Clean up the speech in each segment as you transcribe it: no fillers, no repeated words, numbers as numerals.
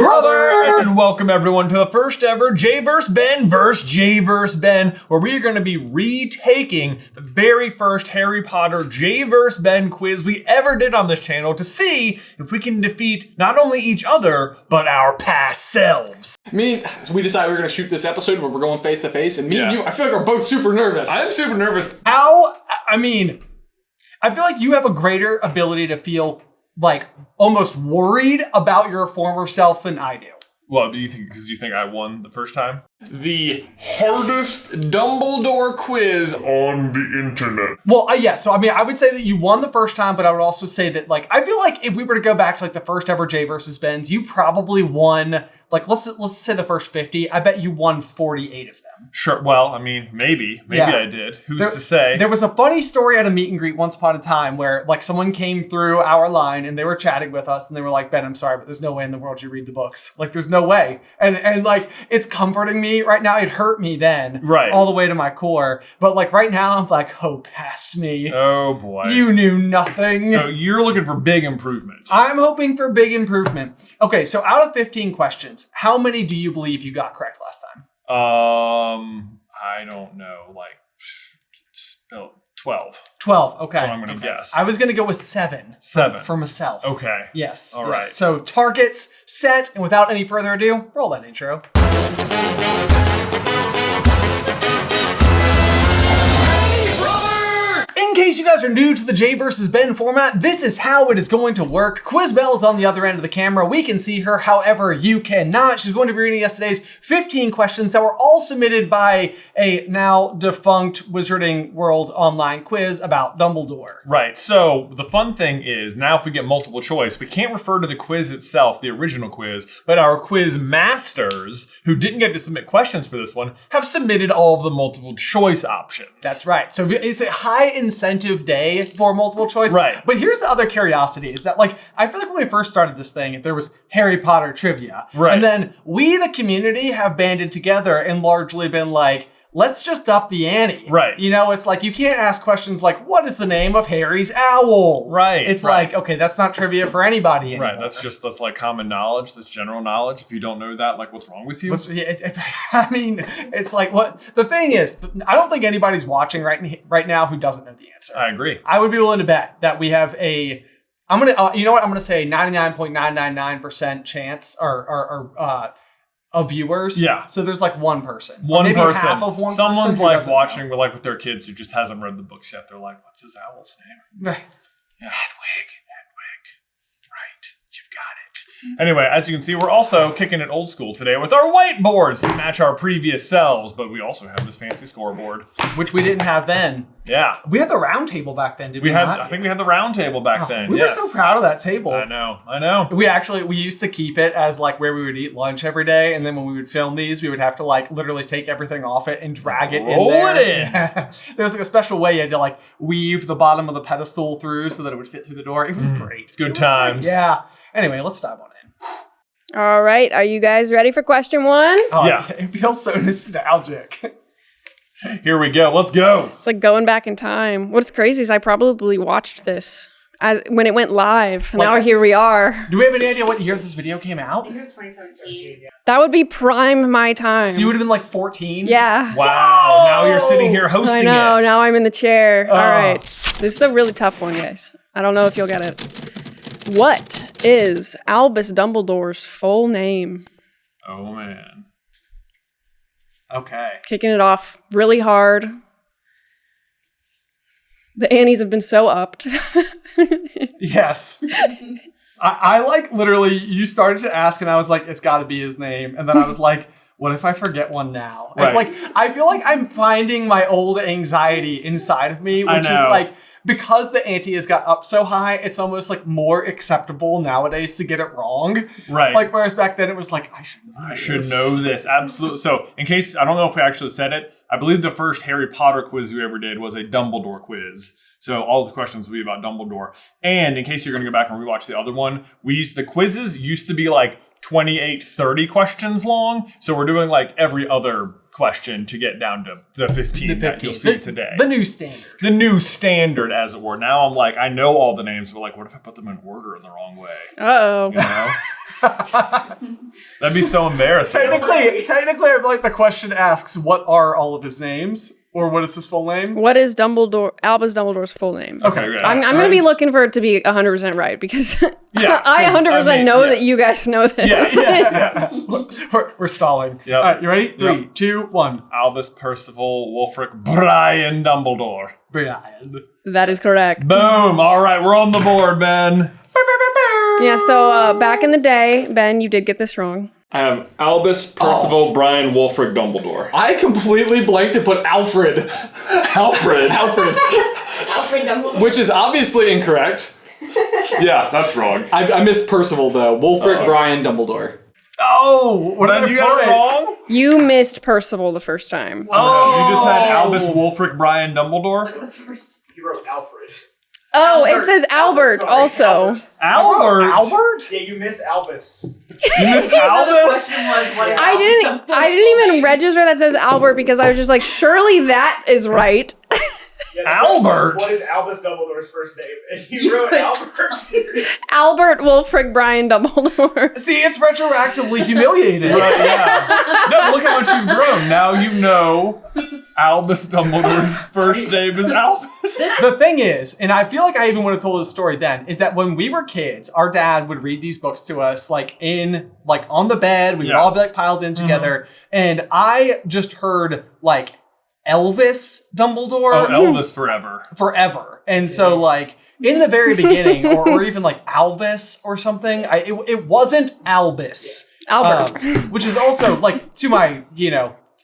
brother! And welcome everyone to the first ever J vs. Ben vs. J vs. Ben, where we are going to be retaking the very first Harry Potter J vs. Ben quiz we ever did on this channel to see if we can defeat not only each other, but our past selves. So we decided we were going to shoot this episode where we're going face to face, and me and you, I feel like we're both super nervous. I'm super nervous. I feel like you have a greater ability to feel like almost worried about your former self than I do. Well, do you think I won the first time? The hardest Dumbledore quiz on the internet. Well, I would say that you won the first time, but I would also say that, like, I feel like if we were to go back to like the first ever J versus Ben's, you probably won, like, let's say the first 50. I bet you won 48 of them. Sure. Well, maybe I did. Who's to say? There was a funny story at a meet and greet once upon a time where, like, someone came through our line and they were chatting with us and they were like, Ben, I'm sorry, but there's no way in the world you read the books. Like, there's no way. And like, it's comforting me right now. It hurt me then. Right. All the way to my core. But like right now, I'm like, oh, past me. Oh boy. You knew nothing. So you're looking for big improvement. I'm hoping for big improvement. Okay, so out of 15 questions, how many do you believe you got correct last time? I don't know, like 12. 12, okay. That's what I'm going to guess. I was going to go with 7. 7. For myself. Okay. Yes. All right. So targets set, and without any further ado, roll that intro. In case you guys are new to the J vs. Ben format, this is how it is going to work. Quizbelle is on the other end of the camera. We can see her, however you cannot. She's going to be reading us today's 15 questions that were all submitted by a now defunct Wizarding World online quiz about Dumbledore. Right, so the fun thing is, now if we get multiple choice, we can't refer to the quiz itself, the original quiz, but our quiz masters, who didn't get to submit questions for this one, have submitted all of the multiple choice options. That's right. So it's a high incentive day for multiple choice. Right. But here's the other curiosity is that, like, I feel like when we first started this thing, there was Harry Potter trivia. Right. And then we, the community, have banded together and largely been like, let's just up the ante. Right. You know, it's like, you can't ask questions like, what is the name of Harry's owl? Right. It's right. like, okay, that's not trivia for anybody anymore. Right, that's like common knowledge, that's general knowledge. If you don't know that, like, what's wrong with you? It's like, what the thing is, I don't think anybody's watching right now who doesn't know the answer. I agree. I would be willing to bet that we have I'm going to say 99.999% chance of viewers. Yeah. So there's like one person. One maybe person. Half of one Someone's person like watching with their kids who just hasn't read the books yet. They're like, what's his owl's name? Right. Yeah. Hedwig. Right. You've got it. Anyway, as you can see, we're also kicking it old school today with our whiteboards to match our previous selves, but we also have this fancy scoreboard. Which we didn't have then. Yeah. We had the round table back then, did we not? I think we had the round table back then. We were so proud of that table. I know. We used to keep it as like where we would eat lunch every day, and then when we would film these, we would have to like literally take everything off it and drag it in there. Roll it in. There was like a special way you had to like weave the bottom of the pedestal through so that it would fit through the door. It was great. Good times. Great. Yeah. Anyway, let's dive on in. All right, are you guys ready for question 1? Oh, yeah. It feels so nostalgic. Here we go. Let's go. It's like going back in time. What's crazy is I probably watched this when it went live. Like, now here we are. Do we have any idea what year this video came out? I think it was 2017. That would be prime my time. So you would have been like 14? Yeah. Wow. Now you're sitting here hosting I know, it. now I'm in the chair. All right. This is a really tough one, guys. I don't know if you'll get it. What is Albus Dumbledore's full name? Oh, man. Okay. Kicking it off really hard. The Annies have been so upped. Yes. I like literally, you started to ask and I was like, it's got to be his name. And then I was like, what if I forget one now? Right. It's like, I feel like I'm finding my old anxiety inside of me, which is like, because the ante has got up so high, it's almost like more acceptable nowadays to get it wrong. Right. Like, whereas back then it was like, I should know this. Absolutely. So, in case, I don't know if we actually said it, I believe the first Harry Potter quiz we ever did was a Dumbledore quiz. So all the questions will be about Dumbledore. And in case you're going to go back and rewatch the other one, the quizzes used to be like 28, 30 questions long. So we're doing like every other question to get down to the 15 that you'll see today. The new standard. The new standard, as it were. Now I'm like, I know all the names, but like, what if I put them in order in the wrong way? Uh-oh. You know? That'd be so embarrassing. Technically, like the question asks, what are all of his names? Or what is his full name? What is Albus Dumbledore's full name? Okay. Yeah. I'm going to be looking for it to be 100% right because Yeah, I 100% know that you guys know this. Yes. We're stalling. Yep. All right, you ready? 3, Yep. 2, 1. Albus Percival Wulfric Brian Dumbledore. Brian. That is correct. Boom. All right, we're on the board, Ben. Yeah, so back in the day, Ben, you did get this wrong. I have Albus Percival Brian Wulfric Dumbledore. I completely blanked and put Alfred. Alfred. Alfred, Dumbledore. which is obviously incorrect. Yeah, that's wrong. I missed Percival though. Wulfric Brian Dumbledore. Oh, what Ben, did you got it wrong? You missed Percival the first time. Oh, you just had Albus Wulfric Brian Dumbledore? He wrote Alfred. Oh, it says Albert Sorry, also. Albert? Albert? Yeah, you missed Albus. You missed Albus? I didn't even register that says Albert because I was just like, surely that is right. Yeah, Albert? What is Albus Dumbledore's first name? And you wrote Albert. Albert Wulfric Brian Dumbledore. See, it's retroactively humiliated. Right, yeah. No, look how much you've grown. Now you know Albus Dumbledore's first name is Albus. The thing is, and I feel like I even would have told this story then, is that when we were kids, our dad would read these books to us like on the bed. We would all be like piled in together. And I just heard like Elvis Dumbledore. Oh, Elvis forever. Forever. And so like in the very beginning, or even like Alvis or something, it wasn't Albus. Albert. Which is also like, to my,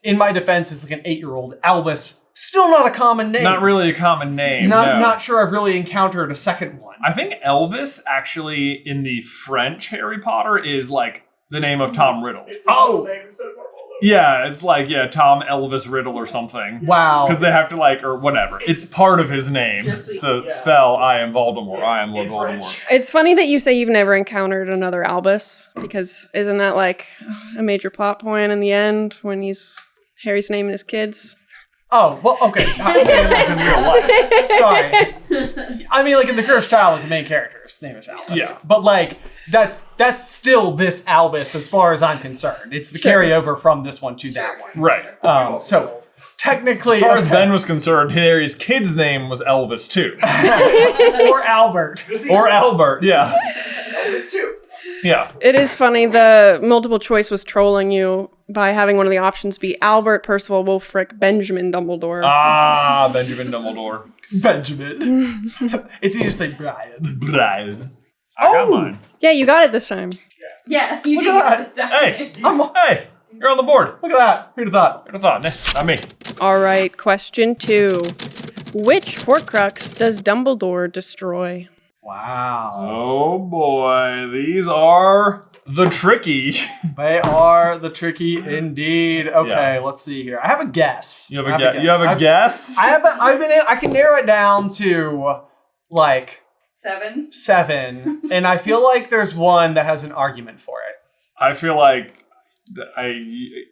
in my defense, as like an 8-year-old, Albus, still not a common name. Not really a common name. Not sure I've really encountered a second one. I think Elvis actually in the French Harry Potter is like the name of Tom Riddle. It's a middle name instead of Marvel. Yeah, it's like, Tom Elvis Riddle or something. Wow. Because they have to or whatever. It's part of his name. To spell, I am Voldemort. I am Lord Voldemort. It's funny that you say you've never encountered another Albus because isn't that like a major plot point in the end when Harry's naming his kids? Oh, well, okay. In real life. Sorry. I mean, like in The Cursed Child, like the main character's name is Albus. Yeah. But like, that's still this Albus as far as I'm concerned. It's the carryover from this one to that one. Right. So technically, As far as Ben was concerned, Harry's kid's name was Elvis too. or Albert. Or Albert, yeah. Elvis too. Yeah. It is funny. The multiple choice was trolling you by having one of the options be Albert, Percival, Wulfric, Benjamin Dumbledore. Ah, Benjamin Dumbledore. Benjamin. It's easy to say Brian. Brian. I got mine. Yeah, you got it this time. Yeah, you Look did at get this time. Hey, hey, you're on the board. Look at that. Who'd have thought? Who'd have thought? Not me. All right, question 2. Which Horcrux does Dumbledore destroy? Wow. Oh boy, these are the tricky. They are the tricky indeed. Okay, let's see here. I have a guess. You have a guess? You have a guess? I can narrow it down to like 7. and I feel like there's one that has an argument for it. I feel like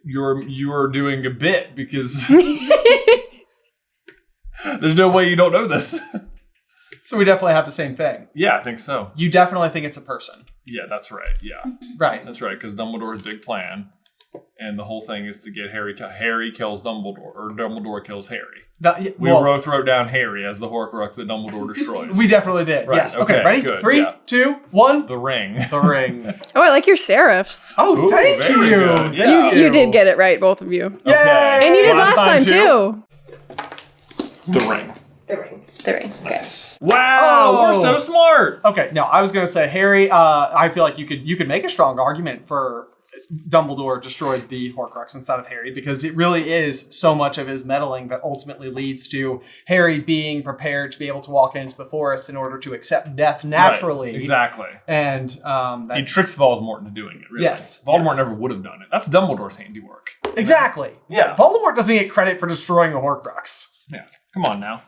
you are doing a bit because there's no way you don't know this. So we definitely have the same thing. Yeah, I think so. You definitely think it's a person. Yeah, that's right. Yeah, Right. that's right. Because Dumbledore's big plan, and the whole thing is to get Harry. Harry kills Dumbledore, or Dumbledore kills Harry. We both wrote down Harry as the Horcrux that Dumbledore destroys. We definitely did. Right, Yes. Okay. okay, Ready? good, 3, yeah. 2, 1. The ring. The ring. Oh, I like your serifs. Oh, Ooh, thank very you. good. Yeah. You did get it right, both of you. Yay! Okay. And you did Last last time time, too. The ring. The ring. Nice. Wow, Oh. we're so smart. Okay, no, I was gonna say Harry. I feel like you could make a strong argument for Dumbledore destroyed the Horcrux instead of Harry because it really is so much of his meddling that ultimately leads to Harry being prepared to be able to walk into the forest in order to accept death naturally. Right, exactly. And He tricks Voldemort into doing it. Really. Yes, Voldemort yes. never would have done it. That's Dumbledore's handiwork. exactly. Yeah. Voldemort doesn't get credit for destroying a Horcrux. Yeah. Come on now.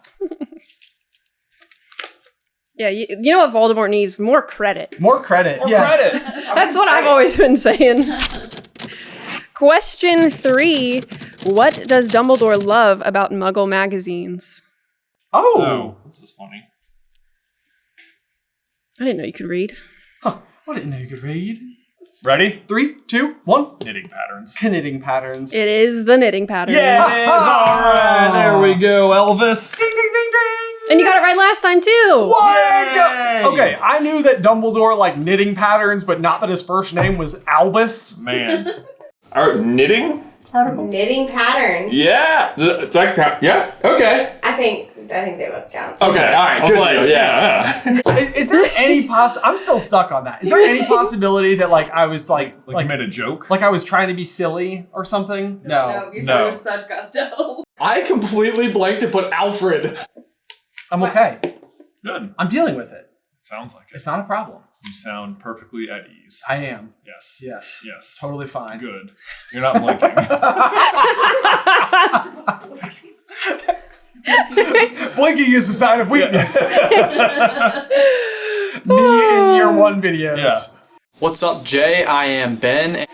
Yeah, you know what Voldemort needs? More credit. More credit. More yes. credit. That's what I've always been saying. Question 3. What does Dumbledore love about Muggle magazines? Oh, this is funny. I didn't know you could read. Huh. I didn't know you could read. Ready? 3, 2, 1. Knitting patterns. Knitting patterns. It is the knitting pattern. Yeah, it is. All right, there we go, Elvis. Ding, ding, ding, ding. And you got it right last time, too. What? Yay. Okay, I knew that Dumbledore liked knitting patterns, but not that his first name was Albus. Man. Knitting? Knitting patterns. Yeah. Does that count? Yeah. Okay. I think they both count. Okay. All right. I was Good. like, Yeah. Is there any I'm still stuck on that. Is there any possibility that like I was like you made a joke? like I was trying to be silly or something? No. you said it with such gusto. I completely blanked and put Alfred. I'm okay. Good. I'm dealing with it. Sounds like it. It's not a problem. You sound perfectly at ease. I am. Yes. Yes. Yes. Totally fine. Good. You're not blinking. Blinking is a sign of weakness. Me in year 1 videos. Yeah. What's up, Jay? I am Ben.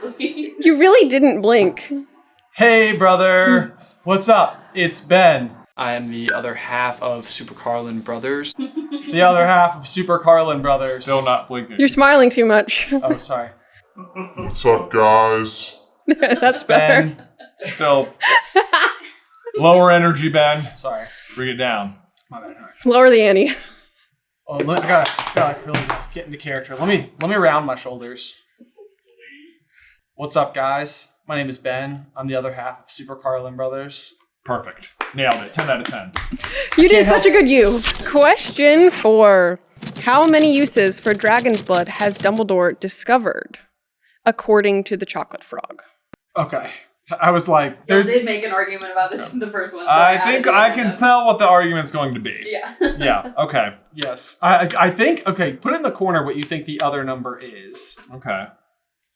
You really didn't blink. Hey, brother. What's up? It's Ben. I am the other half of SuperCarlinBrothers. The other half of Super Carlin Brothers. Still not blinking. You're smiling too much. Oh, sorry. What's up, guys? That's better. Ben. Still lower energy, Ben. Sorry. Bring it down. My bad. All right. Lower the ante. Oh, I gotta really get into character. Let me round my shoulders. What's up, guys? My name is Ben. I'm the other half of Super Carlin Brothers. Perfect. Nailed it. 10 out of 10. You did such a good you. Question 4. How many uses for dragon's blood has Dumbledore discovered, according to the chocolate frog? Okay. I was like, I there's did make an argument about this in the first one. So I think I can tell what the argument's going to be. Yeah. Yeah. Okay. yes. I think okay. Put in the corner what you think the other number is. Okay.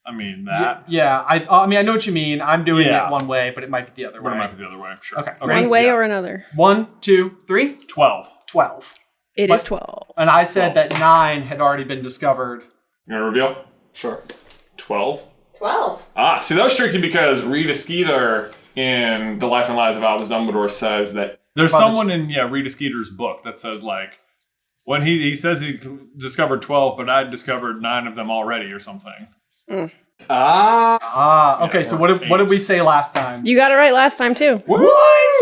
I mean that. Yeah. I mean I know what you mean. I'm doing Yeah. it one way, but it might be the other But way. it might be the other way. Sure. Okay. Okay. One way Yeah. or another? 1, 2, 3. 12. 12. It What? is 12. And I said that 9 had already been discovered. You want to reveal? Sure. 12. 12. See, that was tricky because Rita Skeeter in The Life and Lives of Albus Dumbledore says that There's someone in Rita Skeeter's book that says like when he says he discovered 12, but I discovered 9 of them already or something. Okay. Yeah, So or what did we say last time? You got it right last time, too. What?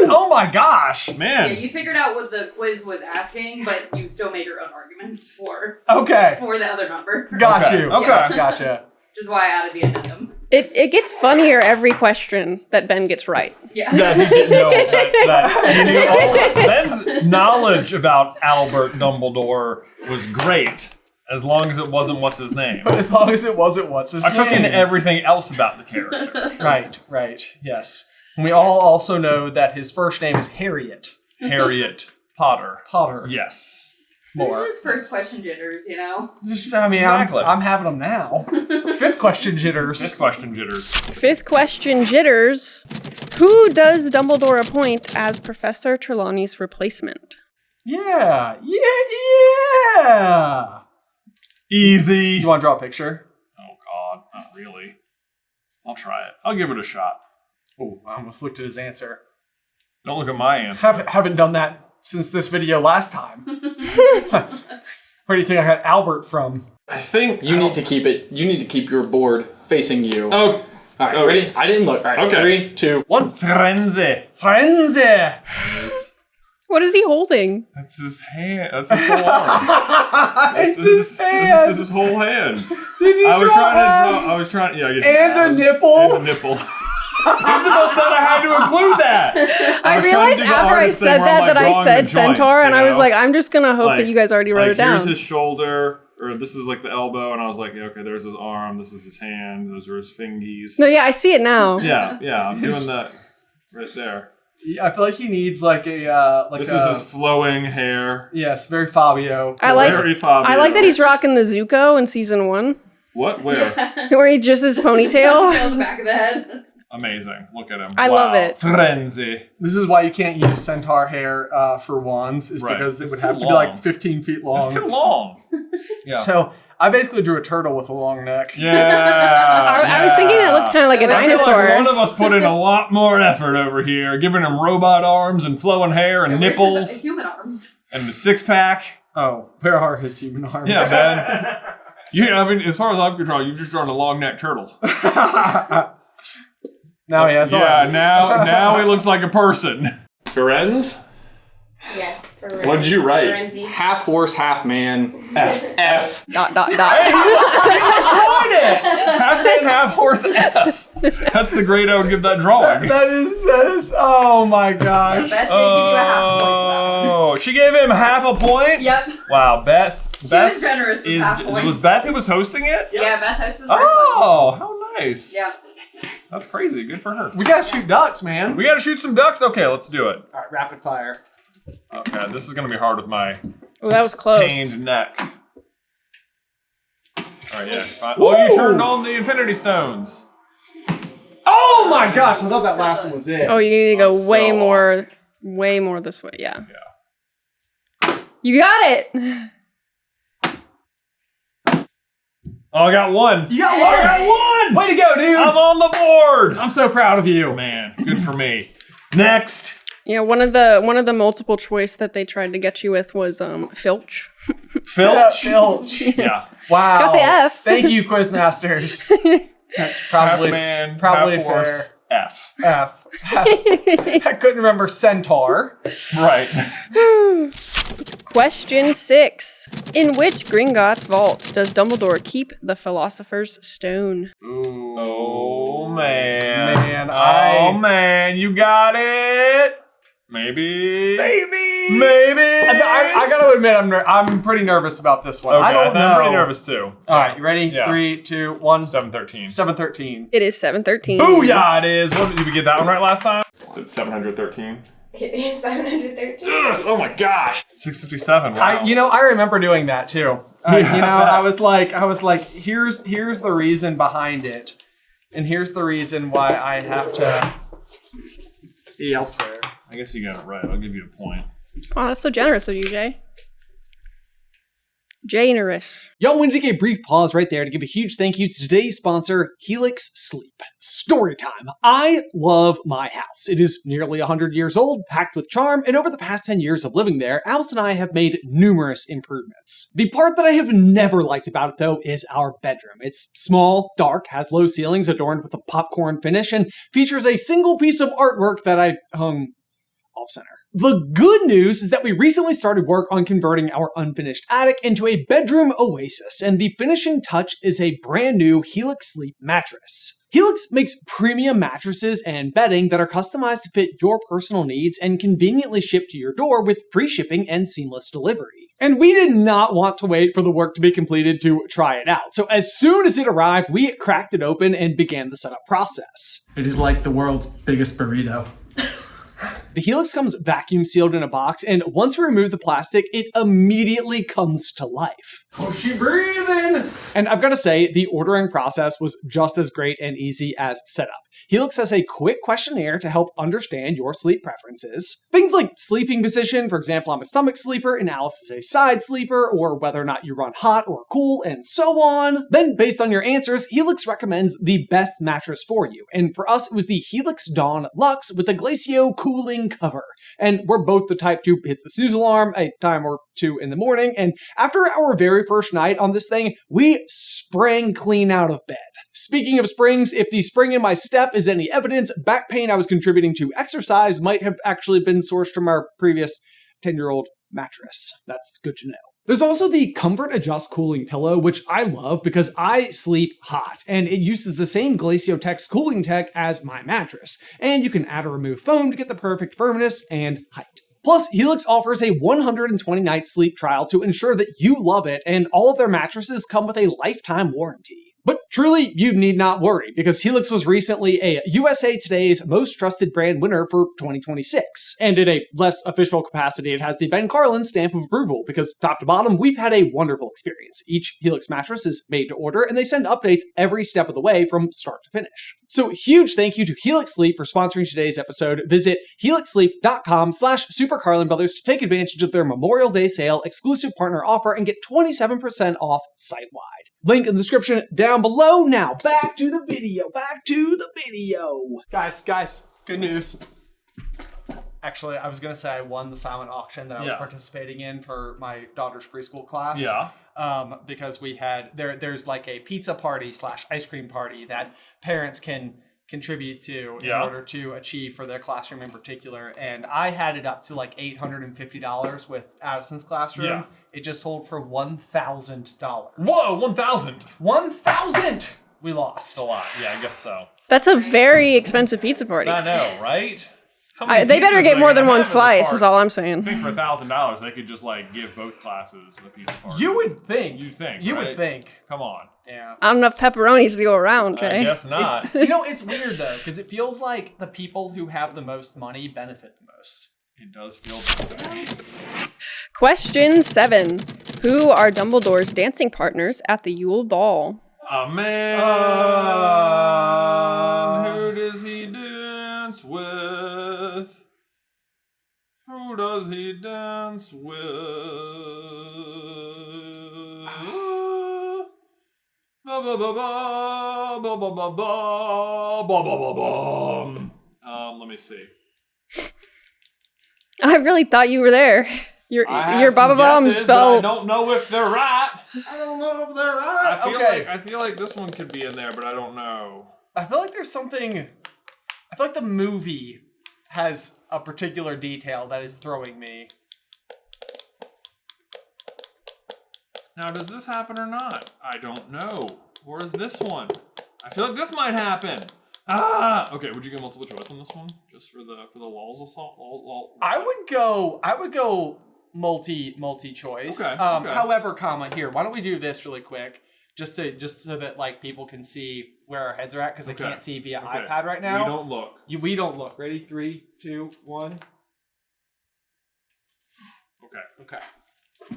Oh my gosh. Man. Yeah, you figured out what the quiz was asking, but you still made your own arguments for Okay. the other number. Got Okay. you. Okay. Gotcha. Which is why I added the addendum. It gets funnier every question that Ben gets right. Yeah. That he didn't know that he knew all that. Ben's knowledge about Albert Dumbledore was great, as long as it wasn't what's his name. As long as it wasn't what's his I name. took in everything else about the character. Right. Yes. And we all also know that his first name is Harriet Harriet Potter. Potter. Yes. More. This is first question jitters, you know? Just, I mean, Exactly. I'm having them now. 5th question jitters. Fifth question, jitters. 5th question, jitters. Who does Dumbledore appoint as Professor Trelawney's replacement? Yeah. Easy. You want to draw a picture? Oh God, not really. I'll try it. I'll give it a shot. Oh, I almost looked at his answer. Don't look at my answer. Haven't done that since this video last time. Where do you think I got Albert from? I think You need to keep it. You need to keep your board facing you. Oh, All right, ready? I didn't look. All right, Okay. 3, 2, 1. Frenzy. Frenzy. What is he holding? That's his hand. That's his whole arm. It's This his is hand. his whole hand. Did you I was draw trying to abs? draw. I was trying. Yeah. And a abs nipple? And a nipple. Isybelle said I had to include that. I was trying to realized do the after I artist thing said where I'm, that like, I drawing said the joints, centaur, and you I was know? like, I'm just gonna hope that you guys already wrote it down. Here's his shoulder, or this is like the elbow, and I was like, yeah, okay, there's his arm, this is his hand, those are his fingies. No, yeah, I see it now. Yeah, I'm doing that right there. I feel like he needs like a This is his flowing hair. yes, very Fabio. I like Very Fabio. I like that he's rocking the Zuko in season 1, What? Where? where he just his ponytail. Tail the back of the head. Amazing. Look at him. I love it. Frenzy. This is why you can't use centaur hair for wands, is Right. because it It's would too have to be long. like 15 feet long. It's too long. Yeah. So I basically drew a turtle with a long neck. Yeah. I was thinking it looked kind of like a I feel dinosaur. like one of us put in a lot more effort over here, giving him robot arms and flowing hair and nipples. Human arms. And a six-pack. Oh, where are his human arms? Yeah, Ben. I mean, as far as I'm concerned, you've just drawn a long neck turtle. Now he has arms. Yeah, now he looks like a person. Ferenz? Yes. Ferenzi. What did you write? Ferenzi. Half horse, half man. F. Dot. Hey, half man, half horse, F. That's the grade I would give that drawing. That is, oh my gosh. Beth did give you a half point for Oh, she gave him half a point? that. Yep. Wow, Beth. She was generous with half points. Was Beth who was hosting it? Yeah, Beth hosted the first one. Oh, how nice. Yep. That's crazy. Good for her. We gotta shoot ducks, man. We gotta shoot some ducks? Okay, let's do it. All right, rapid fire. Okay, this is gonna be hard with my Oh, that was close. pained neck. Alright, yeah. Fine. Oh, you turned on the Infinity Stones. Oh my gosh, I thought that last one was it. Oh, you need to go That's way so more this way. Yeah. You got it. Oh, I got one. You got one! I got one! Way to go, dude! I'm on the board! I'm so proud of you. Man, good for me. Next. Yeah, one of the multiple choice that they tried to get you with was Filch. Filch? Filch. Yeah. Wow. It's got the F. Thank you, Quizmasters. That's probably Half man, probably half horse, fair. F. F. I couldn't remember centaur. Right. Question 6. In which Gringotts vault does Dumbledore keep the Philosopher's Stone? Ooh. Oh, man. Man, Oh, man, you got it. Maybe. I gotta admit, I'm pretty nervous about this one. Okay, I don't know. I'm pretty nervous too. All right, you ready? Yeah. 3, 2, 1. 713. 713. It is 713. Booyah, it is. What, did we get that one right last time? It's 713. It is 713. Yes, oh my gosh. 657. Wow. I remember doing that too. I was like, here's the reason behind it, and here's the reason why I have to be elsewhere. I guess you got it right. I'll give you a point. Oh, that's so generous of you, Jay. Generous. Y'all want to take a brief pause right there to give a huge thank you to today's sponsor, Helix Sleep. Story time. I love my house. It is nearly 100 years old, packed with charm, and over the past 10 years of living there, Alice and I have made numerous improvements. The part that I have never liked about it, though, is our bedroom. It's small, dark, has low ceilings adorned with a popcorn finish, and features a single piece of artwork that I hung off-center. The good news is that we recently started work on converting our unfinished attic into a bedroom oasis, and the finishing touch is a brand new Helix Sleep mattress. Helix makes premium mattresses and bedding that are customized to fit your personal needs and conveniently shipped to your door with free shipping and seamless delivery. And we did not want to wait for the work to be completed to try it out, so as soon as it arrived, we cracked it open and began the setup process. It is like the world's biggest burrito. The Helix comes vacuum sealed in a box, and once we remove the plastic, it immediately comes to life. Oh, she breathing! And I've got to say, the ordering process was just as great and easy as setup. Helix has a quick questionnaire to help understand your sleep preferences. Things like sleeping position, for example, I'm a stomach sleeper and Alice is a side sleeper, or whether or not you run hot or cool, and so on. Then, based on your answers, Helix recommends the best mattress for you. And for us, it was the Helix Dawn Luxe with the Glacio cooling cover. And we're both the type to hit the snooze alarm a time or two in the morning, and after our very first night on this thing, we sprang clean out of bed. Speaking of springs, if the spring in my step is any evidence, back pain I was contributing to exercise might have actually been sourced from our previous 10-year-old mattress. That's good to know. There's also the Comfort Adjust cooling pillow, which I love because I sleep hot, and it uses the same Glacio Tex cooling tech as my mattress, and you can add or remove foam to get the perfect firmness and height. Plus, Helix offers a 120-night sleep trial to ensure that you love it, and all of their mattresses come with a lifetime warranty. But Truly, you need not worry, because Helix was recently a USA Today's Most Trusted Brand winner for 2026. And in a less official capacity, it has the Ben Carlin stamp of approval, because top to bottom, we've had a wonderful experience. Each Helix mattress is made to order, and they send updates every step of the way from start to finish. So huge thank you to Helix Sleep for sponsoring today's episode. Visit helixsleep.com/SuperCarlinBrothers to take advantage of their Memorial Day sale exclusive partner offer and get 27% off site-wide. Link in the description down below. Now, back to the video. Guys, good news. Actually, I was going to say I won the silent auction that I was participating in for my daughter's preschool class. Yeah. Because we had, there's like a pizza party / ice cream party that parents can contribute to in order to achieve for their classroom in particular. And I had it up to like $850 with Addison's classroom. Yeah. It just sold for $1,000. Whoa, 1,000. 1,000! We lost. A lot. Yeah, I guess so. That's a very expensive pizza party. I know, right? They better get more than one slice, is all I'm saying. I think for $1,000, they could just like give both classes the pizza party. You would think. You would think. Come on. Yeah. Not enough pepperonis to go around, Jay. I guess not. It's weird though, because it feels like the people who have the most money benefit the most. It does feel that way. Question 7. Who are Dumbledore's dancing partners at the Yule Ball? A man. Who does he dance with? Who does he dance with? Ba ba ba ba ba ba ba ba ba ba ba. Let me see. I really thought you were there. Your Baba Bombs but I spelled. don't know if they're right. I don't know if they're right. I feel like this one could be in there, but I don't know. I feel like there's something. I feel like the movie has a particular detail that is throwing me. Now, does this happen or not? I don't know. Or is this one? I feel like this might happen. Okay. Would you get multiple choice on this one, just for the lulz assault? I would go multi choice. Okay. However, here. Why don't we do this really quick, just so that like people can see where our heads are at, because they can't see via iPad right now. We don't look. We don't look. Ready? 3, 2, 1. Okay.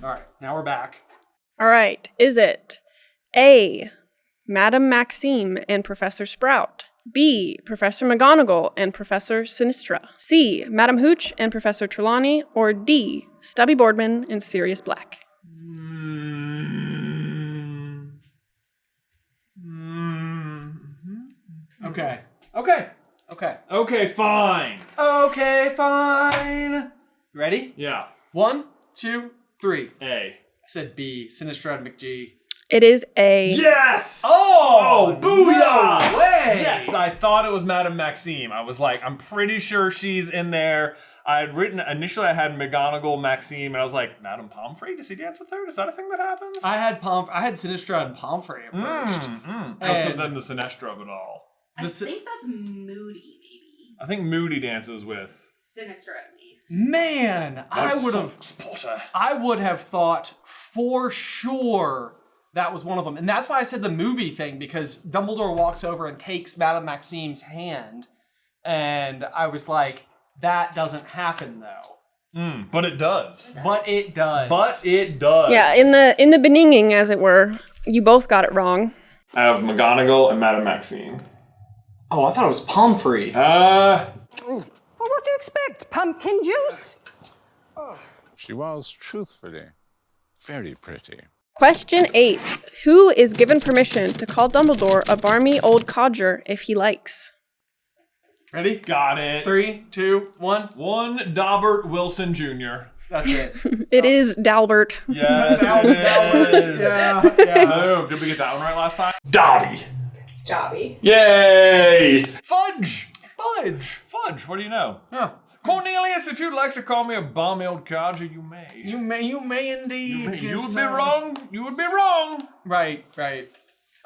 All right. Now we're back. All right. Is it A, Madame Maxime and Professor Sprout? B, Professor McGonagall and Professor Sinistra? C, Madame Hooch and Professor Trelawney? Or D, Stubby Boardman and Sirius Black? Okay, fine. Ready? Yeah. 1, 2, 3. A. I said B, Sinistra and McGee. It is A. Yes! Oh, booyah! No way! Yes, I thought it was Madame Maxime. I was like, I'm pretty sure she's in there. I had written, initially I had McGonagall, Maxime, and I was like, Madame Pomfrey? Does he dance with her? Is that a thing that happens? I had Sinistra and Pomfrey at first. So then the Sinestra of it all. I think that's Moody, maybe. I think Moody dances with Sinistra, at least. Man, I would have thought for sure that was one of them. And that's why I said the movie thing, because Dumbledore walks over and takes Madame Maxime's hand. And I was like, that doesn't happen though. But it does. But it does. Yeah, in the beninging, as it were, you both got it wrong. I have McGonagall and Madame Maxime. Oh, I thought it was Pomfrey. Well, what do you expect? Pumpkin juice? She was truthfully very pretty. Question 8. Who is given permission to call Dumbledore a barmy old codger if he likes? Ready? Got it. 3, 2, 1. One Dalbert Wilson Jr. That's it. It is Dalbert. Yes, it is. Yeah. Boom. Did we get that one right last time? Dobby. It's Dobby. Yay! Fudge. What do you know? Huh. Cornelius, if you'd like to call me a balmy old codger, you may. You may indeed. You would be wrong. You would be wrong. Right. I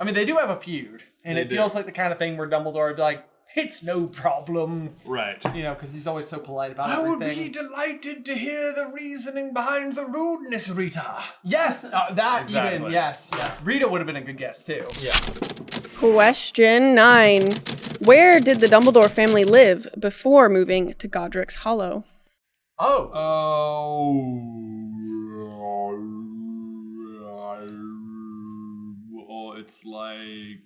mean, they do have a feud. And it feels like the kind of thing where Dumbledore would be like, It's no problem. Right. You know, because he's always so polite about I everything. would be delighted to hear the reasoning behind the rudeness, Rita. Yes, that Exactly. even, yes. Yeah. Rita would have been a good guess, too. Yeah. Question 9. Where did the Dumbledore family live before moving to Godric's Hollow? Oh. Oh, it's like...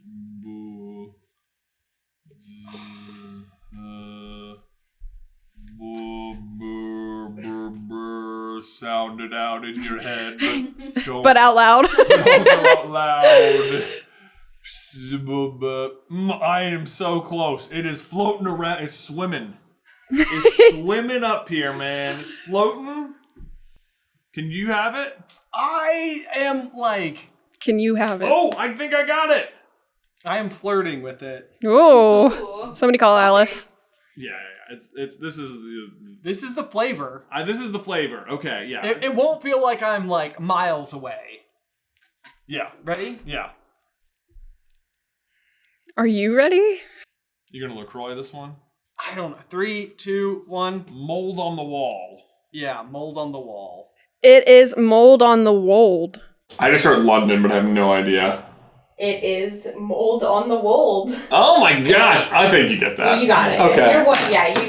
sound it out in your head, but don't. But out loud. Also out loud. I am so close. It is floating around. It's swimming. It's swimming up here, man. It's floating. Can you have it? I am like... Can you have it? Oh, I think I got it. I am flirting with it. Ooh. Somebody call Alice. Yeah. This is the... This is the flavor. This is the flavor. Okay, yeah. It won't feel like I'm like miles away. Yeah. Ready? Yeah. Are you ready? You gonna LaCroix this one? I don't know. 3, 2, 1. Mold on the wall. Yeah, mold on the wall. It is mold on the wold. I just heard London, but I have no idea. It is mold on the wold. Oh my gosh! I think you get that. You got it. Okay.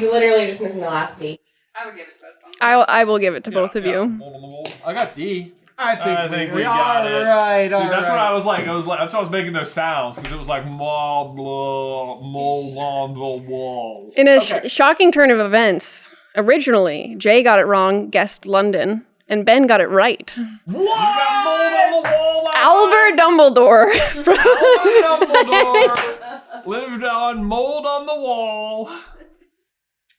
You literally just missing the last D. I would give it to both of them. I will give it to both of you. Mold on the wall. I got D. I think we got it. Right, See, that's what right. I was like. That's why I was making those sounds, because it was like mold on the wall. In a shocking turn of events, originally, Jay got it wrong, guessed London, and Ben got it right. What? You got mold on the wall last Albert Dumbledore. Albert Dumbledore lived on mold on the wall.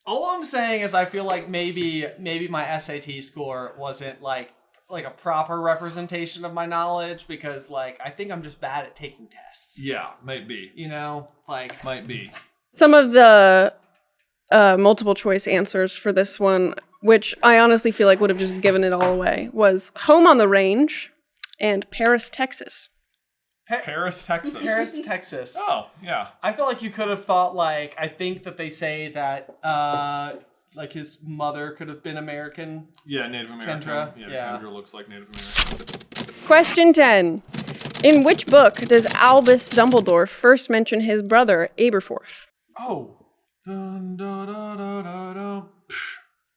All I'm saying is I feel like maybe my SAT score wasn't like a proper representation of my knowledge, because like I think I'm just bad at taking tests. Yeah, might be. You know, like Might be. Some of the multiple choice answers for this one, which I honestly feel like would have just given it all away, was Home on the Range and Paris, Texas. Paris, Texas. Paris, Texas. Oh, yeah. I feel like you could have thought like, I think that they say that like his mother could have been American. Yeah, Native American. Kendra, Yeah, yeah. Kendra looks like Native American. Question 10. In which book does Albus Dumbledore first mention his brother, Aberforth? Oh. Dun, da, da, da, da, da.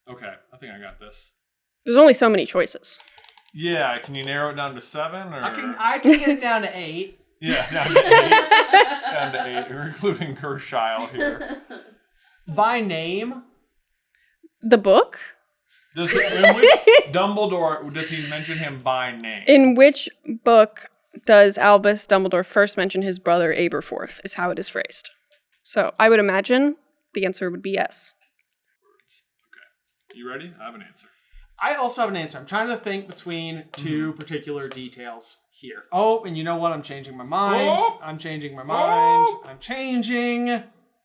Okay, I think I got this. There's only so many choices. Yeah, can you narrow it down to 7? Or? I can get it down to 8. Yeah, down to 8. Down to 8. We're including Gershile here. By name? The book? In which Dumbledore, does he mention him by name? In which book does Albus Dumbledore first mention his brother Aberforth, is how it is phrased. So I would imagine the answer would be yes. Okay. You ready? I have an answer. I also have an answer. I'm trying to think between two particular details here. Oh, and you know what? I'm changing my mind. I'm changing my mind. I'm changing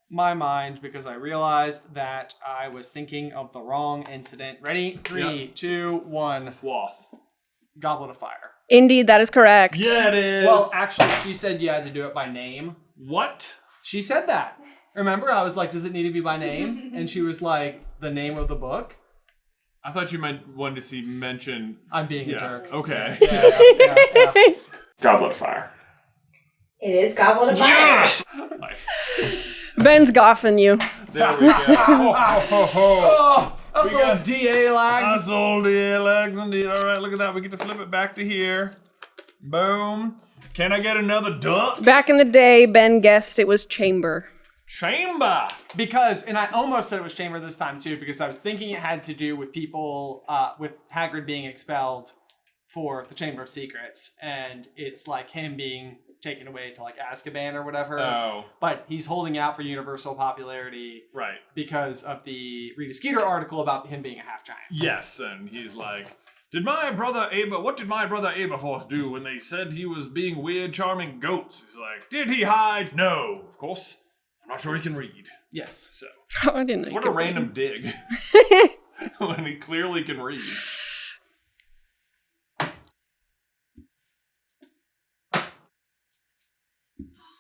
my mind because I realized that I was thinking of the wrong incident. Ready? 3, 2, 1. Sloth. Goblet of Fire. Indeed, that is correct. Yeah, it is. Well, actually, she said you had to do it by name. What? She said that. Remember? I was like, does it need to be by name? And she was like, the name of the book. I thought you wanted to see mention. I'm being a jerk. Okay. Yeah. Goblet of Fire. It is Goblet of Fire. Yes! Ben's goffing you. There we go. Oh, that's old DA lags. That's old DA lags indeed. All right, look at that. We get to flip it back to here. Boom. Can I get another duck? Back in the day, Ben guessed it was chamber. Chamber. Because, and I almost said it was chamber this time too, because I was thinking it had to do with people, with Hagrid being expelled for the Chamber of Secrets, and it's like him being taken away to like Azkaban or whatever. Oh. But he's holding out for universal popularity. Right. Because of the Rita Skeeter article about him being a half giant. Yes, and he's like, what did my brother Aberforth do when they said he was being weird, charming goats? He's like, did he hide? No, of course. I'm not sure he can read. Yes. So. Oh, I didn't know. What a random dig. When he clearly can read.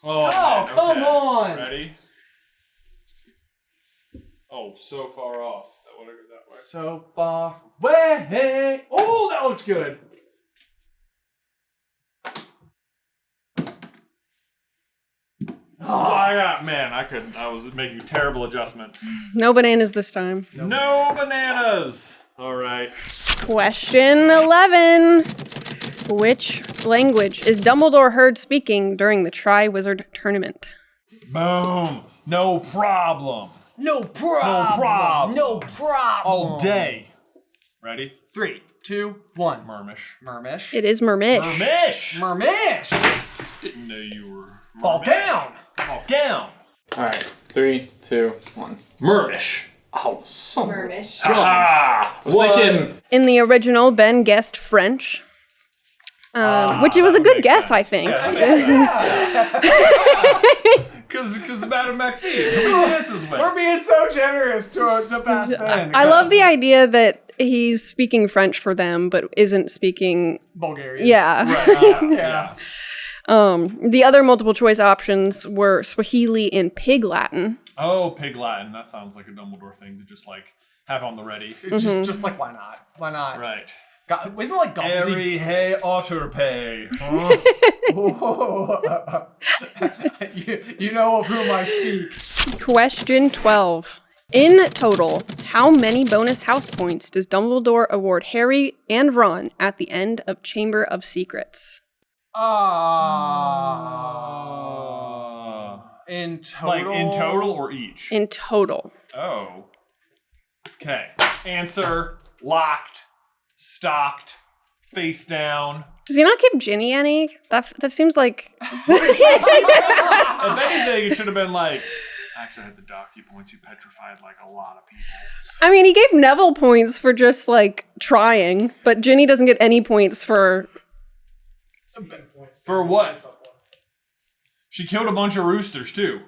Oh, man, come okay. on! Ready? Oh, so far off. I want to go that way. So far away. Oh, that looks good. I was making terrible adjustments. No bananas this time. No bananas. All right. Question 11. Which language is Dumbledore heard speaking during the Tri-Wizard Tournament? Boom. No problem. No problem. No problem. All day. Ready? 3, 2, 1. Mermish. It is Mermish. Mermish. Didn't know you were. Fall down. Alright, 3, 2, 1. Mermish. Oh, son. Mermish. Ah, I was thinking. In the original, Ben guessed French. Which it was a good guess, I think. Because Madame Maxine, who many dances with? We're being so generous to pass Ben. I love the idea that he's speaking French for them, but isn't speaking Bulgarian. Yeah. Right. Yeah. The other multiple choice options were Swahili and Pig Latin. Oh, Pig Latin. That sounds like a Dumbledore thing to just like have on the ready. Just like, why not? Why not? Right. Isn't it like Airy hay otter pay. You know of whom I speak. Question 12. In total, how many bonus house points does Dumbledore award Harry and Ron at the end of Chamber of Secrets? In total? Like in total or each? In total. Oh. Okay. Answer, locked, stocked, face down. Does he not give Ginny any? That seems like... If anything, it should have been like, actually I had the docky points, you petrified like a lot of people. I mean, he gave Neville points for just like trying, but Ginny doesn't get any points for... For what? She killed a bunch of roosters too.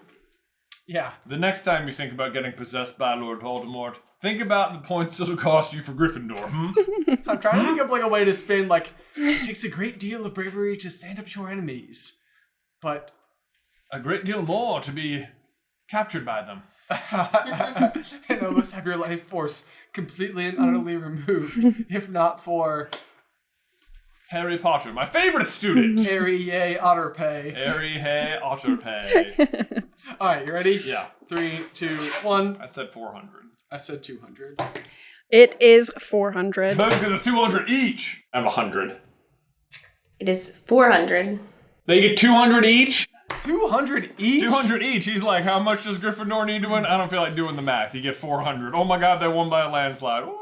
Yeah. The next time you think about getting possessed by Lord Voldemort, think about the points it'll cost you for Gryffindor. I'm trying to think of like a way to spin like, it takes a great deal of bravery to stand up to your enemies, but a great deal more to be captured by them. and almost have your life force completely and utterly removed, if not for Harry Potter, my favorite student. Harry Yay Otterpay. Harry Hay Otterpay. All right, you ready? Yeah. 3, 2, 1. I said 400. I said 200. It is 400. No, because it's 200 each. I have 100. It is 400. They get 200 each? 200 each? 200 each. He's like, how much does Gryffindor need to win? I don't feel like doing the math. You get 400. Oh my god, they won by a landslide. Whoa.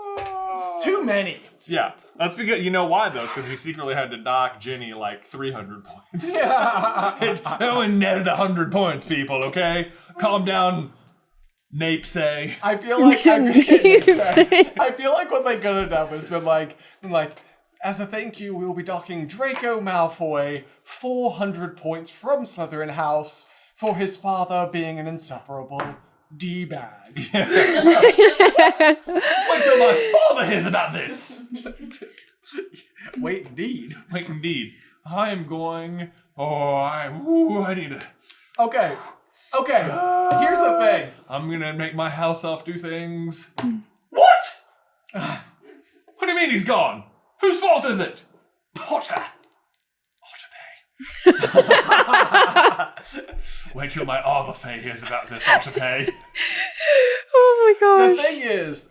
It's too many. Yeah. That's because, you know why though? It's because he secretly had to dock Ginny like 300 points. Yeah. It only netted 100 points, people, okay? Calm down, Napesay. I feel like what they could have done was been like, as a thank you, we will be docking Draco Malfoy 400 points from Slytherin House for his father being an insufferable D-bag. Wait till my father hears about this. Wait, indeed. Wait, indeed. I am going. I need to. Okay. Here's the thing. I'm gonna make my house elf do things. What? What do you mean he's gone? Whose fault is it? Potter. Otterpay. Wait till my Arthurfay hears about this, Otterpay. Oh my gosh.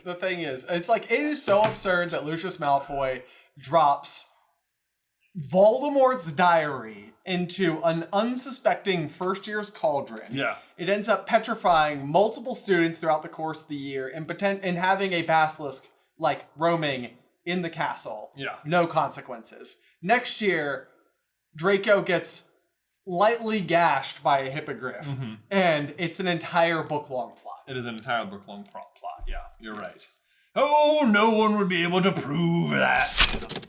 The thing is, it's like, it is so absurd that Lucius Malfoy drops Voldemort's diary into an unsuspecting first year's cauldron. Yeah. It ends up petrifying multiple students throughout the course of the year and having a basilisk like roaming in the castle. Yeah. No consequences. Next year, Draco gets lightly gashed by a hippogriff, and it's an entire book-long plot. It is an entire book-long plot, yeah, you're right. Oh, no one would be able to prove that.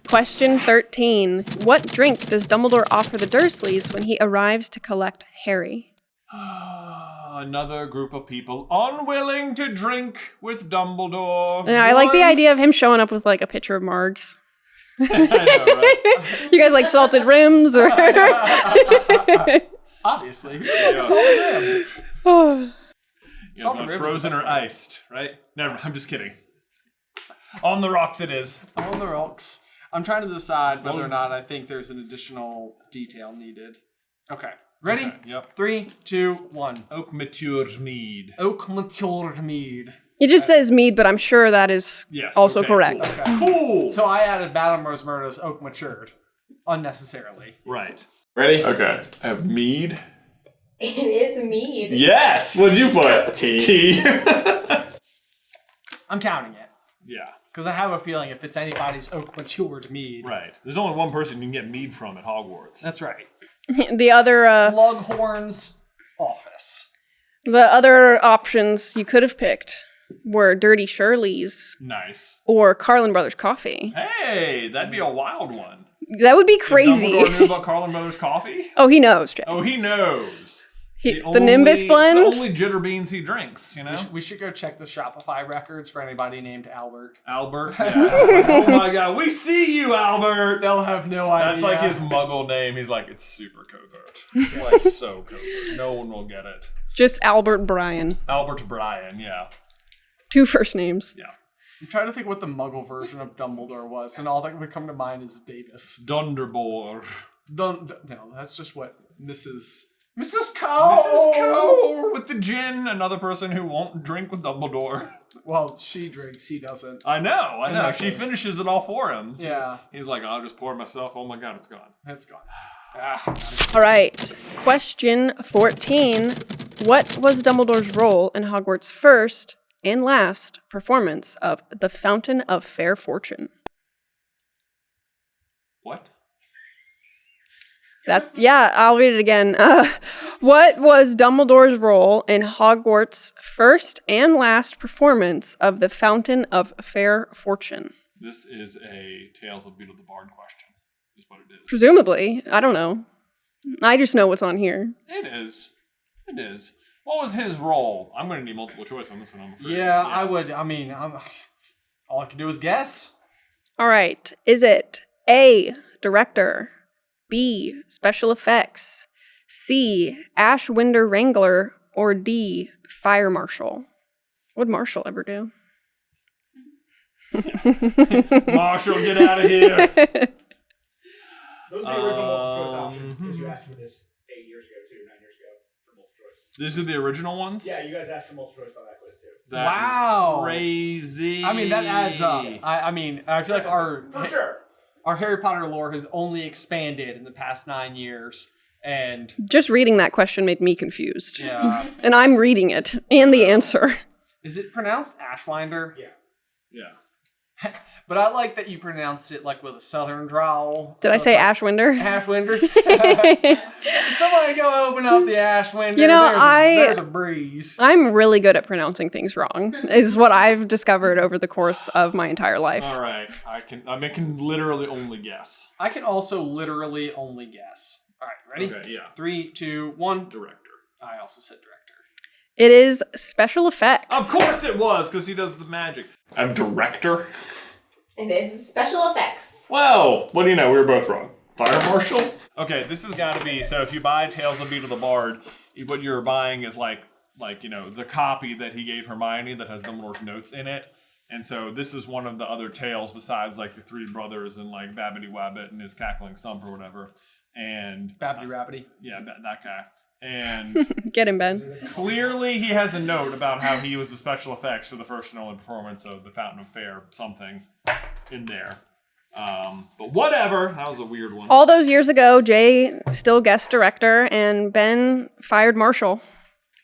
Question 13. What drink does Dumbledore offer the Dursleys when he arrives to collect Harry? Another group of people unwilling to drink with Dumbledore. Yeah, I like the idea of him showing up with like a pitcher of Margs. I know, right? You guys like salted rims or? Obviously. Salted rim. Salt and frozen or iced, right? Never. I'm just kidding. On the rocks it is. On the rocks. I'm trying to decide whether or not I think there's an additional detail needed. Okay. Ready? Okay, yep. 3, 2, 1. Oak matured mead. Oak matured mead. It just says mead, but I'm sure that is also correct. Cool. Okay. Cool. So I added Battlemore's Murder's oak matured. Unnecessarily. Right. Ready? Okay. I have mead. It is mead. Yes! What'd you put? Tea. I'm counting it. Yeah. Because I have a feeling if it's anybody's oak matured mead. Right. There's only one person you can get mead from at Hogwarts. That's right. The other Slughorn's office. the other options you could have picked were Dirty Shirley's. Nice. Or Carlin Brothers coffee. Hey, that'd be a wild one. That would be crazy. Dumbledore knew about Carlin Brothers coffee? Oh, he knows, Jay. Oh, he knows. The Nimbus blend? It's the only jitter beans he drinks, you know? We should go check the Shopify records for anybody named Albert. Albert? Yeah. Like, oh my god, we see you, Albert! They'll have no idea. That's like his muggle name. He's like, it's super covert. It's like so covert. No one will get it. Just Albert Bryan. Albert Bryan, yeah. 2 first names. Yeah. I'm trying to think what the muggle version of Dumbledore was, and all that would come to mind is Davis. Dunderbore. No, that's just what Mrs. Cole! Mrs. Cole with the gin, another person who won't drink with Dumbledore. Well, she drinks, he doesn't. I know. She finishes it all for him. Yeah. He's like, I'll just pour it myself. Oh my god, it's gone. It's gone. All right. Question 14. What was Dumbledore's role in Hogwarts' first and last performance of The Fountain of Fair Fortune? What? I'll read it again. What was Dumbledore's role in Hogwarts' first and last performance of The Fountain of Fair Fortune? This is a Tales of Beetle the Bard question, is what it is. Presumably. I don't know. I just know what's on here. It is. What was his role? I'm going to need multiple choice on this one, I'm afraid. Yeah, I would. I mean, all I can do is guess. All right. Is it A, director, B, special effects, C, Ashwinder Wrangler, or D, fire marshal? What'd Marshall ever do? Marshall, get out of here! Those are the original choice options, because you asked for this 8 years ago, too, 9 years ago, for multiple choice. These are the original ones? Yeah, you guys asked for multiple choice on that quiz, too. That is crazy. I mean, that adds up. I mean, I feel like For sure. Our Harry Potter lore has only expanded in the past 9 years, and Just reading that question made me confused. yeah. And I'm reading it and the answer. Is it pronounced Ashwinder? Yeah. But I like that you pronounced it like with a southern drawl. Did I say Ashwinder? Ashwinder? Somebody go open up the Ashwinder. You know, there's a breeze. I'm really good at pronouncing things wrong, is what I've discovered over the course of my entire life. All right. I can literally only guess. I can also literally only guess. All right, ready? Okay, yeah. 3, 2, 1. Director. I also said director. It is special effects. Of course it was, because he does the magic. I'm director. It is special effects. Well, what do you know? We were both wrong. Fire marshal? Okay, this has got to be, so if you buy Tales of Beetle the Bard, what you're buying is like the copy that he gave Hermione that has Dumbledore's notes in it. And so this is one of the other tales besides like the 3 brothers and like Babbity Wabbit and his cackling stump or whatever. And Babbity Rabbity. Yeah, that guy. And Get him, Ben. Clearly he has a note about how he was the special effects for the first and only performance of The Fountain of Fair something in there. But whatever, that was a weird one. All those years ago, Jay still guest director, and Ben fired Marshall.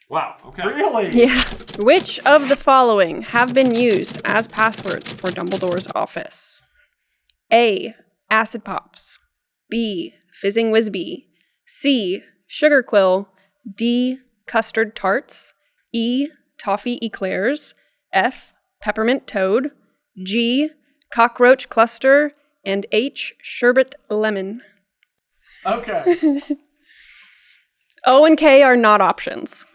Wow, okay. Really? Yeah. Which of the following have been used as passwords for Dumbledore's office? A, acid pops. B, fizzing whizbee. C, sugar quill. D, custard tarts. E, toffee eclairs. F, peppermint toad. G, cockroach cluster. And H, sherbet lemon. Okay. O and K are not options.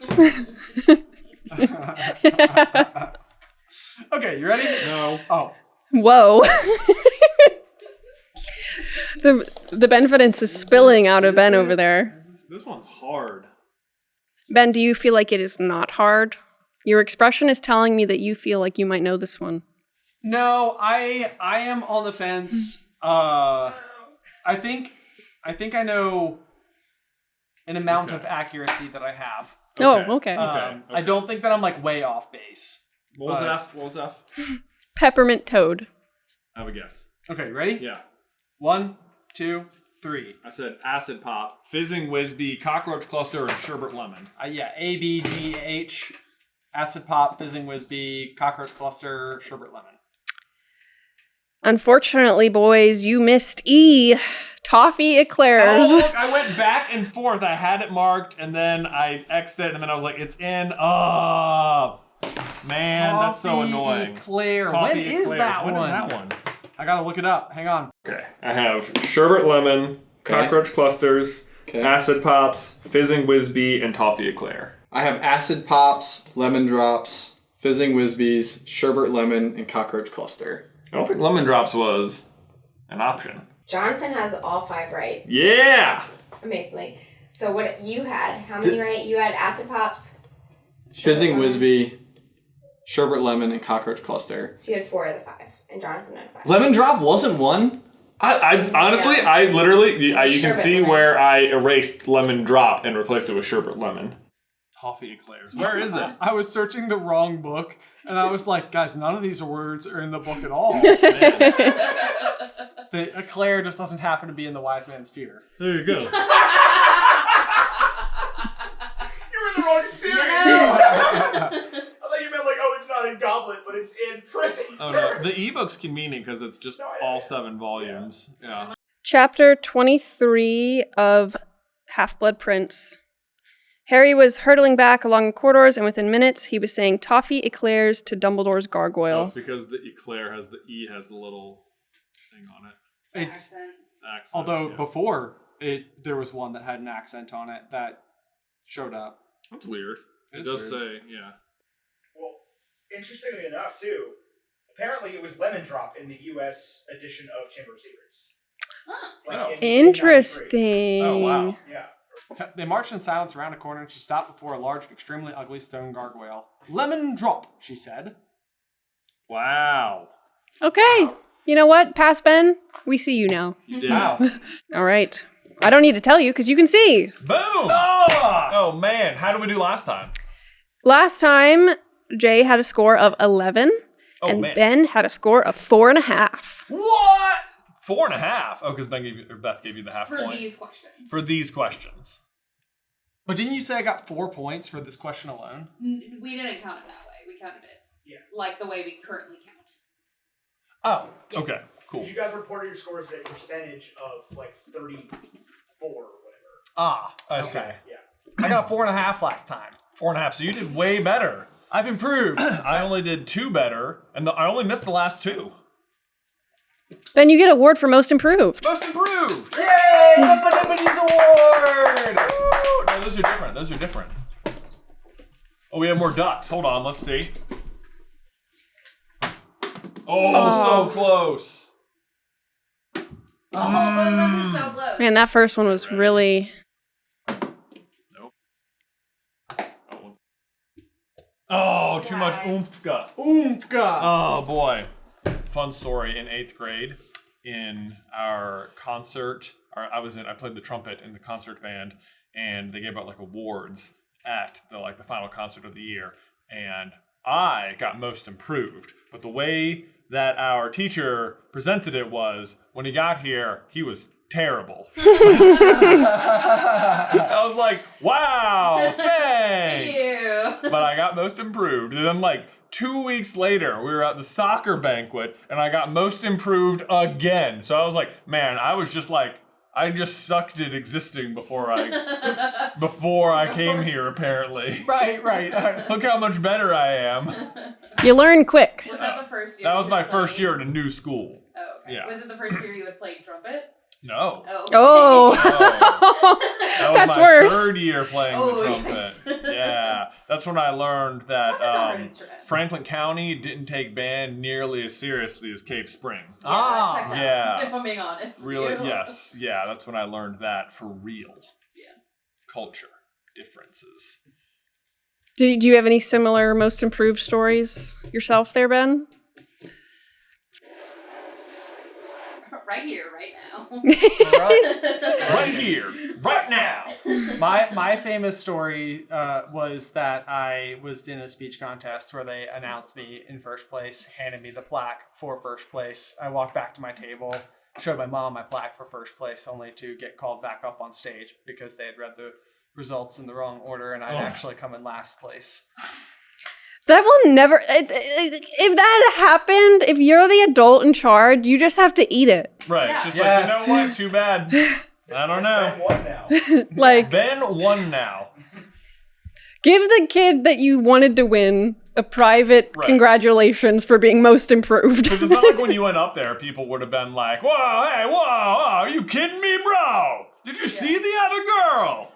Okay, you ready? No. Oh. Whoa. The Benfidence is spilling out of Ben over there. This one's hard. Ben, do you feel like it is not hard? Your expression is telling me that you feel like you might know this one. No, I am on the fence. I think I know an amount of accuracy that I have. Okay. I don't think that I'm like way off base. What was F? Peppermint toad. I have a guess. Okay, ready? Yeah. 1, 2, 3. I said acid pop. Fizzing Whizbee, cockroach cluster, and sherbet lemon. Yeah, A, B, G, H, acid pop, fizzing Whizbee, cockroach cluster, sherbet lemon. Unfortunately, boys, you missed E. Toffee eclairs. Oh, look, I went back and forth. I had it marked, and then I X'd it, and then I was like, it's in. Oh, man, that's so annoying. Eclair. Toffee When is eclairs. that When one? is that one? I gotta look it up. Hang on. Okay. I have sherbet lemon, cockroach clusters, acid pops, fizzing Whizbee, and toffee eclair. I have acid pops, lemon drops, fizzing Whizbees, sherbet lemon, and cockroach cluster. I don't think lemon drops was an option. Jonathan has all 5 right. Yeah! Amazingly. So what you had? How many right? You had acid pops. Fizzing Whizbee, sherbet lemon, and cockroach cluster. So you had 4 of the 5, and Jonathan had 5. Lemon drop wasn't one? I honestly, I literally, you can Sherbet see lemon. where I erased lemon drop and replaced it with sherbet lemon. Toffee eclairs. Where is it? I was searching the wrong book, and I was like, guys, none of these words are in the book at all. The eclair just doesn't happen to be in the wise man's fear. There you go. You're in the wrong series. I thought you meant like, oh, it's not in Goblet, but it's in Prison. Oh no, the ebook's convenient because it's just all 7 volumes. Yeah. Chapter 23 of Half-Blood Prince. Harry was hurtling back along the corridors, and within minutes, he was saying toffee eclairs to Dumbledore's gargoyle. That's because the eclair has the E has the little thing on it. It's Accent, although yeah. before there was one that had an accent on it that showed up. That's weird. It is does weird. say, yeah. Well, interestingly enough, too, apparently it was Lemon Drop in the U.S. edition of Chamber of Secrets. Like in 93. Interesting. Oh, wow. Yeah. They marched in silence around a corner, and she stopped before a large, extremely ugly stone gargoyle. Lemon drop, she said. Wow. Okay. You know what, Past Ben? We see you now. You did. Wow. All right. I don't need to tell you because you can see. Boom! Oh, man. How did we do last time? Last time, Jay had a score of 11, and man. Ben had a score of 4.5. What? 4.5? Oh, because Beth gave you the half For point. these questions. For these questions. But didn't you say I got 4 points for this question alone? We didn't count it that way. We counted it like the way we currently count. Oh. Yeah. Okay, cool. You guys reported your scores as a percentage of like 34 or whatever. Ah, I see. Yeah. I got a 4.5 last time. 4.5, so you did way better. I've improved. I only did 2 better, and I only missed the last 2. Ben, you get an award for most improved. Most improved! Yay! The Benimini's Award! Woo! No, those are different. Those are different. Oh, we have more ducks. Hold on, let's see. Oh, so close. Oh, both of those are so close. Man, that first one was really... Nope. Oh, too much oomph-ga. Oomph-ga! Oh, boy. Fun story. In 8th grade, in our concert, I played the trumpet in the concert band, and they gave out like awards at the final concert of the year, and I got most improved. But the way that our teacher presented it was, when he got here, he was terrible. I was like, wow, thanks. Ew. But I got most improved. And then 2 weeks later, we were at the soccer banquet, and I got most improved again. So I was like, man, I was just I just sucked at existing before I came here, apparently. Right. Look how much better I am. You learn quick. Was that the first year? That was you my had first played? year at a new school. Oh, okay. Yeah. Was it the first year you had played trumpet? No. Oh. That was That's my worse. 3rd year playing the trumpet. Yes. Yeah. That's when I learned that Trumpet's a hard instrument. Franklin County didn't take band nearly as seriously as Cave Spring. Yeah, that checks out, yeah. if I'm being honest. Really? Ew. Yes. Yeah, that's when I learned that for real. Yeah. Culture differences. Do you have any similar most improved stories yourself there, Ben? Right here, right now. Right here, right now. My famous story was that I was in a speech contest where they announced me in first place, handed me the plaque for first place. I walked back to my table, showed my mom my plaque for first place, only to get called back up on stage because they had read the results in the wrong order and I'd actually come in last place. That will never. If that happened, if you're the adult in charge, you just have to eat it. Right. Yeah. Just like, you know what? Too bad. I don't know. Ben won now. Like, Ben won now. give the kid that you wanted to win a private congratulations for being most improved. Because it's not like when you went up there, people would have been like, whoa, hey, whoa, are you kidding me, bro? Did you see the other girl?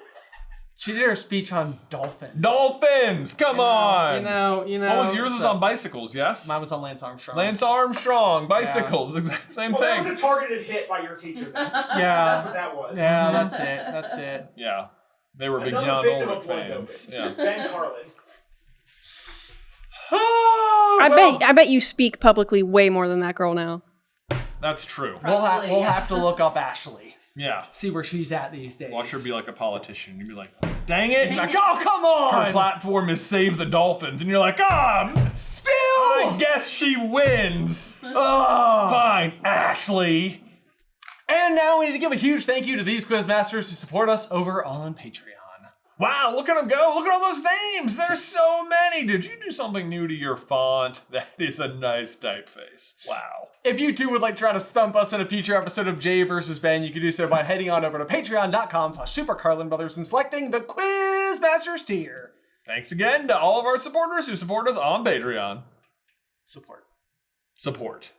She did her speech on dolphins. Dolphins, come on. You know. What was yours? Was on bicycles, yes? Mine was on Lance Armstrong. Lance Armstrong, bicycles, exact same Well, that thing. was a targeted hit by your teacher. Then. Yeah. That's what that was. Yeah, that's it. Yeah, they were big Another Jan victim Ulrich of blood fans. doping. Yeah. Ben Carlin. I bet you speak publicly way more than that girl now. That's true. We'll have to look up Ashley. Yeah. See where she's at these days. Watch her be like a politician. You'd be like, dang it. Like, oh, come on. Her platform is Save the Dolphins. And you're like, still. I guess she wins. Fine, Ashley. And now we need to give a huge thank you to these quizmasters who support us over on Patreon. Wow, look at them go. Look at all those names. There's so many. Did you do something new to your font? That is a nice typeface. Wow. If you too would like to try to stump us in a future episode of Jay vs. Ben, you can do so by heading on over to patreon.com/SuperCarlinBrothers and selecting the Quizmasters tier. Thanks again to all of our supporters who support us on Patreon. Support. On Patreon.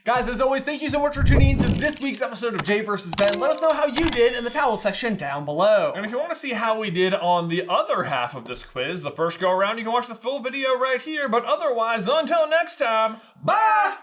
Guys, as always, thank you so much for tuning in to this week's episode of Jay vs. Ben. Let us know how you did in the towel section down below. And if you want to see how we did on the other half of this quiz, the first go around, you can watch the full video right here. But otherwise, until next time, bye!